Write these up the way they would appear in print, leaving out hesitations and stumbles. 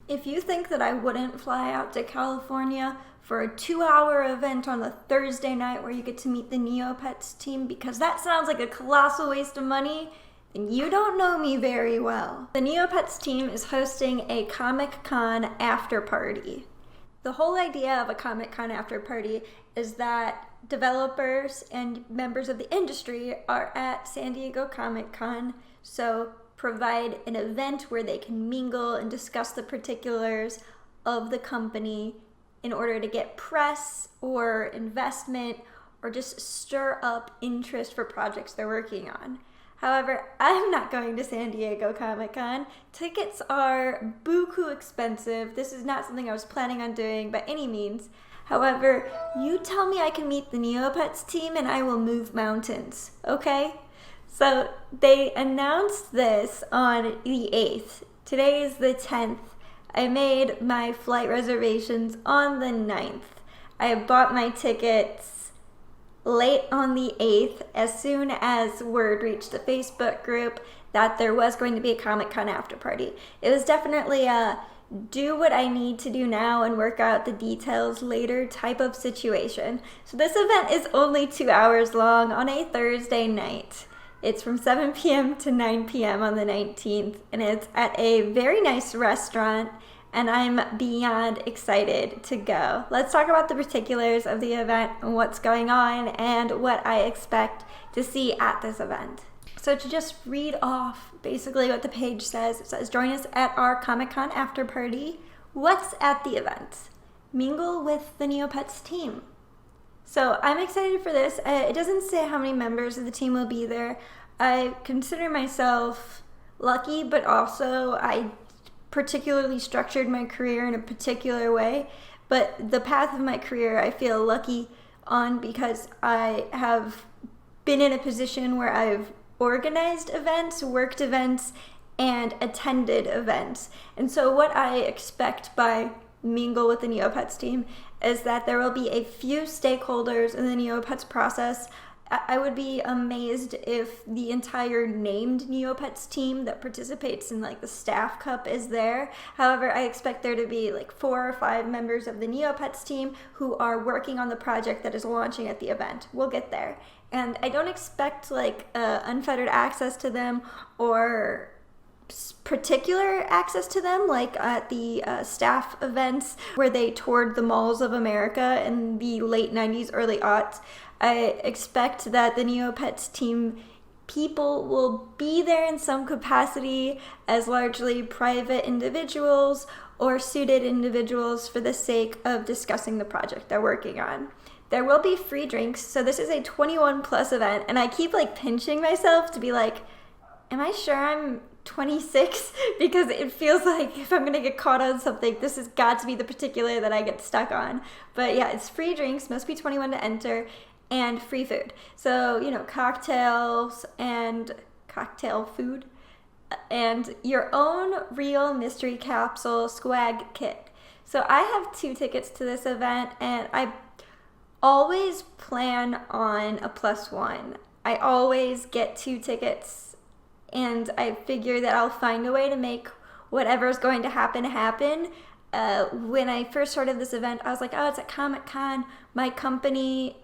If you think that I wouldn't fly out to California for a 2-hour event on a Thursday night where you get to meet the Neopets team because that sounds like a colossal waste of money, then you don't know me very well. The Neopets team is hosting a Comic-Con after party. The whole idea of a Comic-Con after party is that developers and members of the industry are at San Diego Comic-Con, so provide an event where they can mingle and discuss the particulars of the company in order to get press or investment or just stir up interest for projects they're working on. However, I'm not going to San Diego Comic-Con. Tickets are buku expensive. This is not something I was planning on doing by any means. However, you tell me I can meet the Neopets team and I will move mountains, okay? So they announced this on the 8th. Today is the 10th. I made my flight reservations on the 9th. I bought my tickets late on the 8th as soon as word reached the Facebook group that there was going to be a Comic-Con after party. It was definitely a do what I need to do now and work out the details later type of situation. So this event is only 2 hours long on a Thursday night. It's from 7 p.m. to 9 p.m. on the 19th, and it's at a very nice restaurant, and I'm beyond excited to go. Let's talk about the particulars of the event and what's going on and what I expect to see at this event. So to just read off basically what the page says, it says, join us at our Comic-Con after party. What's at the event? Mingle with the Neopets team. So I'm excited for this. It doesn't say how many members of the team will be there. I consider myself lucky, but also I particularly structured my career in a particular way. But the path of my career I feel lucky on because I have been in a position where I've organized events, worked events, and attended events. And so what I expect by mingle with the Neopets team is that there will be a few stakeholders in the Neopets process. I would be amazed if the entire named Neopets team that participates in like the staff cup is there. However, I expect there to be like 4 or 5 members of the Neopets team who are working on the project that is launching at the event. We'll get there. And I don't expect like unfettered access to them or particular access to them like at the staff events where they toured the malls of America in the late 90s, early aughts. I expect that the Neopets team people will be there in some capacity as largely private individuals or suited individuals for the sake of discussing the project they're working on. There will be free drinks, so this is a 21 plus event, and I keep like pinching myself to be like, am I sure I'm 26? Because it feels like if I'm gonna get caught on something, this has got to be the particular that I get stuck on. But yeah, it's free drinks, must be 21 to enter, and free food. So, cocktails and cocktail food, and your own real mystery capsule swag kit. So I have 2 tickets to this event, and I always plan on a +1. I always get 2 tickets, and I figure that I'll find a way to make whatever's going to happen. When I first started this event, I was like, oh, it's at Comic-Con. My company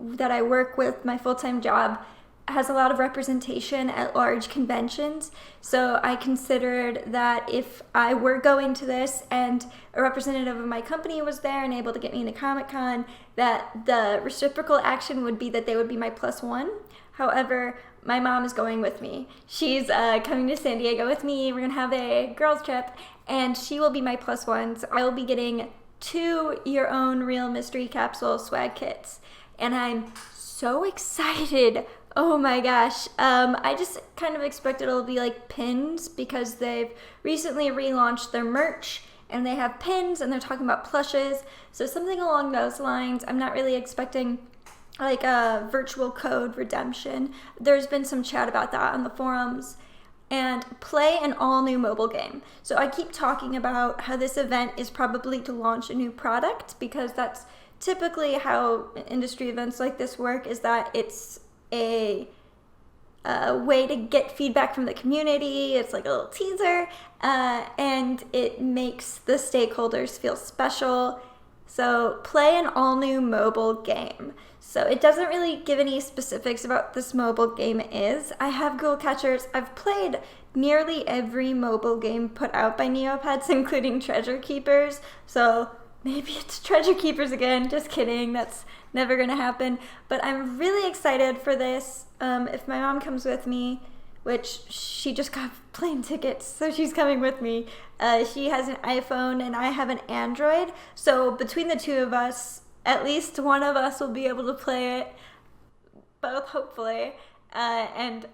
that I work with, my full-time job, has a lot of representation at large conventions. So I considered that if I were going to this and a representative of my company was there and able to get me into Comic-Con, that the reciprocal action would be that they would be my +1. However, my mom is going with me. She's coming to San Diego with me. We're gonna have a girls trip, and she will be my +1. So I will be getting 2 your own real mystery capsule swag kits, and I'm so excited. Oh my gosh. I just kind of expect it'll be like pins because they've recently relaunched their merch and they have pins and they're talking about plushes. So something along those lines. I'm not really expecting like a virtual code redemption. There's been some chat about that on the forums. And play an all-new mobile game. So I keep talking about how this event is probably to launch a new product because that's typically how industry events like this work, is that it's a way to get feedback from the community. It's like a little teaser, and it makes the stakeholders feel special. So play an all-new mobile game. So it doesn't really give any specifics about what this mobile game is. I have Google Catchers. I've played nearly every mobile game put out by Neopets, including Treasure Keepers. So maybe it's Treasure Keepers again. Just kidding. That's never going to happen. But I'm really excited for this. If my mom comes with me, which she just got plane tickets, so she's coming with me. She has an iPhone and I have an Android. So between the two of us, at least one of us will be able to play it, both hopefully,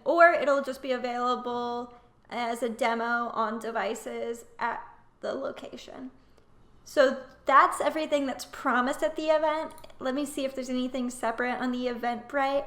or it'll just be available as a demo on devices at the location. So that's everything that's promised at the event. Let me see if there's anything separate on the Eventbrite.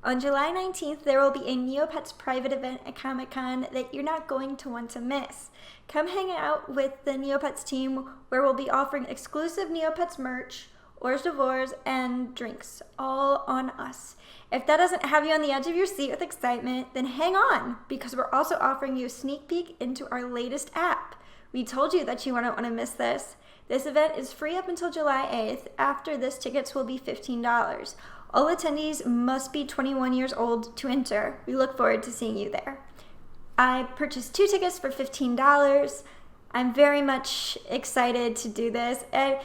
On July 19th, there will be a Neopets private event at Comic-Con that you're not going to want to miss. Come hang out with the Neopets team, where we'll be offering exclusive Neopets merch, hors d'oeuvres, and drinks, all on us. If that doesn't have you on the edge of your seat with excitement, then hang on, because we're also offering you a sneak peek into our latest app. We told you that you wouldn't want to miss this. This event is free up until July 8th. After this, tickets will be $15. All attendees must be 21 years old to enter. We look forward to seeing you there. I purchased 2 tickets for $15. I'm very much excited to do this. And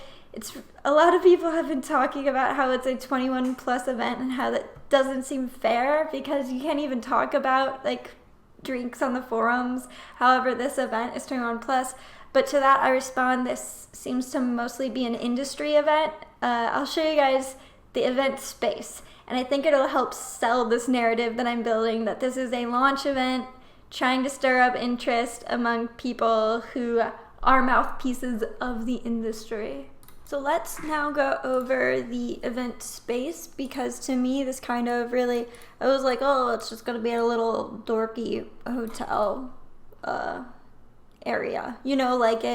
a lot of people have been talking about how it's a 21 plus event and how that doesn't seem fair because you can't even talk about like drinks on the forums. However, this event is 21 plus. But to that I respond, this seems to mostly be an industry event. I'll show you guys the event space, and I think it'll help sell this narrative that I'm building, that this is a launch event trying to stir up interest among people who are mouthpieces of the industry. So let's now go over the event space, because to me this kind of really, I was like, oh, it's just gonna be a little dorky hotel area, you know, like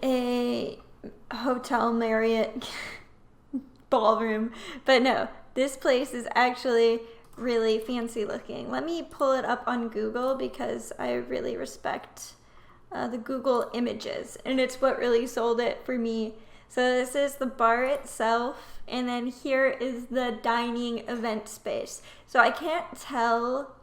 a hotel Marriott ballroom. But no, this place is actually really fancy looking. Let me pull it up on Google because I really respect the Google images, and it's what really sold it for me. So this is the bar itself, and then here is the dining event space. So I can't tell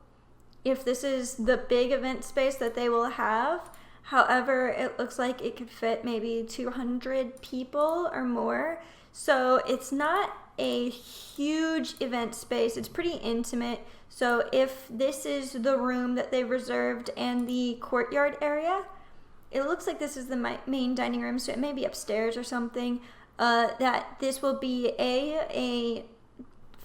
if this is the big event space that they will have. However, it looks like it could fit maybe 200 people or more. So it's not a huge event space. It's pretty intimate. So if this is the room that they reserved and the courtyard area, it looks like this is the main dining room, so it may be upstairs or something. That this will be a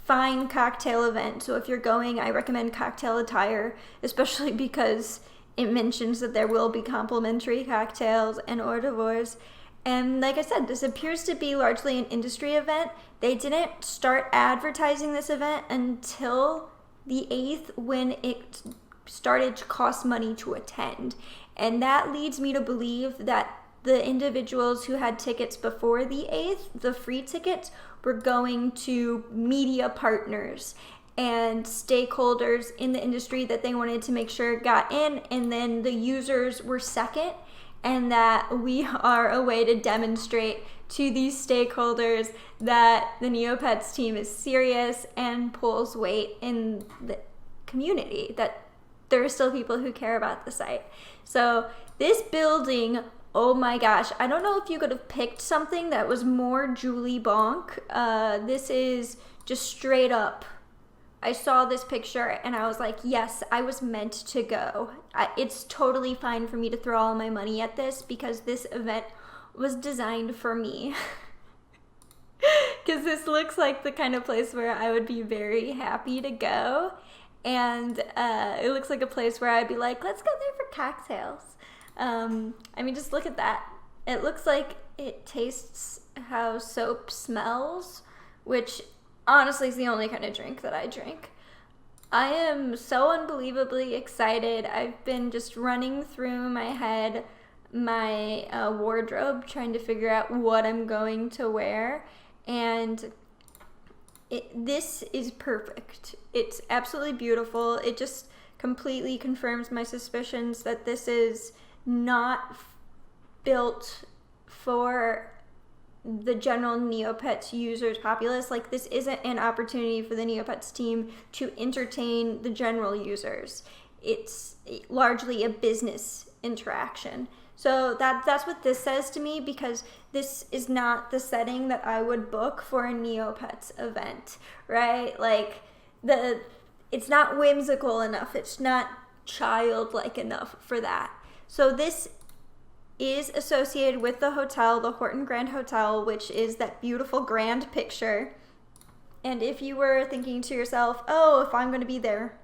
fine cocktail event. So if you're going, I recommend cocktail attire, especially because it mentions that there will be complimentary cocktails and hors d'oeuvres. And like I said, this appears to be largely an industry event. They didn't start advertising this event until the 8th, when it started to cost money to attend. And that leads me to believe that the individuals who had tickets before the 8th, the free tickets, were going to media partners and stakeholders in the industry that they wanted to make sure got in, and then the users were second, and that we are a way to demonstrate to these stakeholders that the Neopets team is serious and pulls weight in the community, that there are still people who care about the site. So this building, oh my gosh, I don't know if you could have picked something that was more Julie Bonk. This is just straight up. I saw this picture and I was like, yes, I was meant to go. It's totally fine for me to throw all my money at this, because this event was designed for me. Because this looks like the kind of place where I would be very happy to go. And it looks like a place where I'd be like, let's go there for cocktails. I mean, just look at that. It looks like it tastes how soap smells, which honestly is the only kind of drink that I drink. I am so unbelievably excited. I've been just running through my head my wardrobe, trying to figure out what I'm going to wear. And this is perfect. It's absolutely beautiful. It just completely confirms my suspicions that this is not built for the general Neopets users populace. Like, this isn't an opportunity for the Neopets team to entertain the general users. It's largely a business interaction. So that's what this says to me, because this is not the setting that I would book for a Neopets event, right? Like, it's not whimsical enough. It's not childlike enough for that. So this is associated with the hotel, the Horton Grand Hotel, which is that beautiful grand picture. And if you were thinking to yourself, oh, if I'm going to be there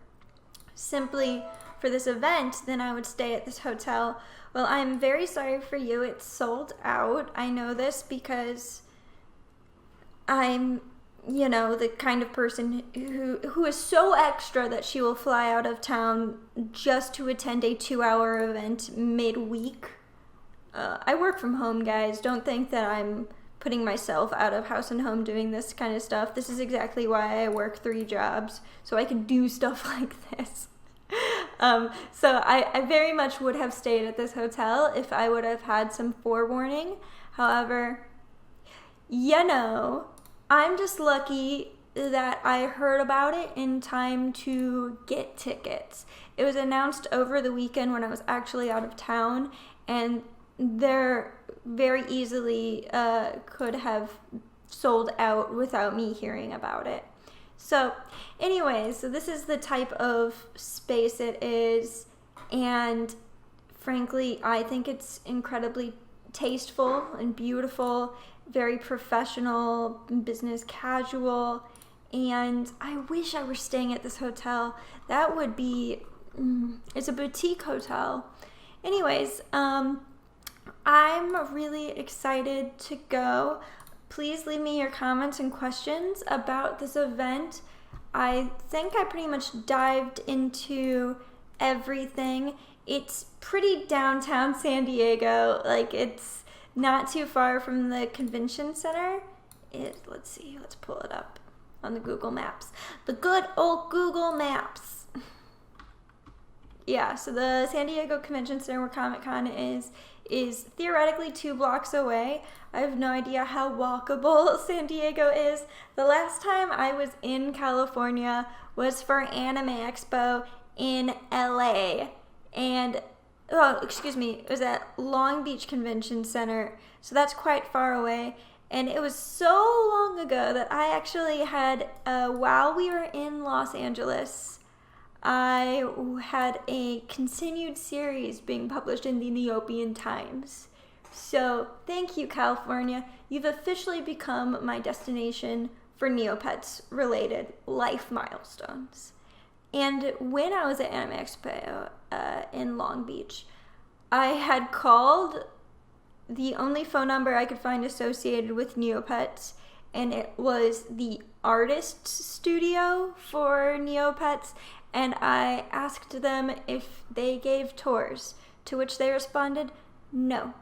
simply for this event, then I would stay at this hotel. Well, I'm very sorry for you. It's sold out. I know this because I'm, the kind of person who is so extra that she will fly out of town just to attend a 2-hour event midweek. I work from home, guys. Don't think that I'm putting myself out of house and home doing this kind of stuff. This is exactly why I work 3 jobs, so I can do stuff like this. So I very much would have stayed at this hotel if I would have had some forewarning. However, I'm just lucky that I heard about it in time to get tickets. It was announced over the weekend when I was actually out of town, and they're very easily could have sold out without me hearing about it. So anyways, so this is the type of space it is, and frankly, I think it's incredibly tasteful and beautiful, very professional, business casual, and I wish I were staying at this hotel. That would be, it's a boutique hotel. Anyways, I'm really excited to go. Please leave me your comments and questions about this event. I think I pretty much dived into everything. It's pretty downtown San Diego. Like, it's not too far from the convention center. Let's see, let's pull it up on the Google Maps. The good old Google Maps. Yeah, so the San Diego Convention Center where Comic-Con is theoretically 2 blocks away. I have no idea how walkable San Diego is. The last time I was in California was for Anime Expo in LA. And, it was at Long Beach Convention Center. So that's quite far away. And it was so long ago that I actually had, while we were in Los Angeles, I had a continued series being published in the Neopian Times. So thank you, California. You've officially become my destination for Neopets related life milestones. And when I was at Anime Expo in Long Beach, I had called the only phone number I could find associated with Neopets, and it was the artist studio for Neopets. And I asked them if they gave tours, to which they responded, no.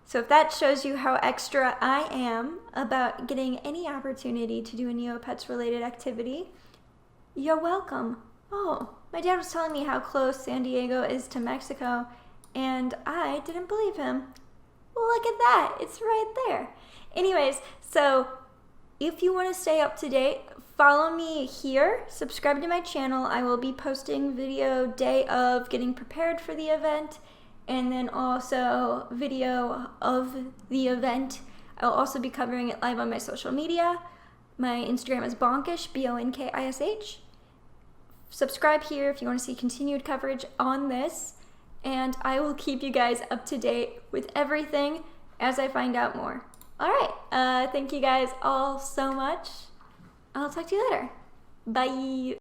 So if that shows you how extra I am about getting any opportunity to do a Neopets related activity, you're welcome. Oh, my dad was telling me how close San Diego is to Mexico, and I didn't believe him. Look at that, it's right there. Anyways, so if you want to stay up to date, follow me here, subscribe to my channel. I will be posting video day of getting prepared for the event, and then also video of the event. I'll also be covering it live on my social media. My Instagram is bonkish, BONKISH. Subscribe here if you want to see continued coverage on this, and I will keep you guys up to date with everything as I find out more. Alright, thank you guys all so much. I'll talk to you later. Bye.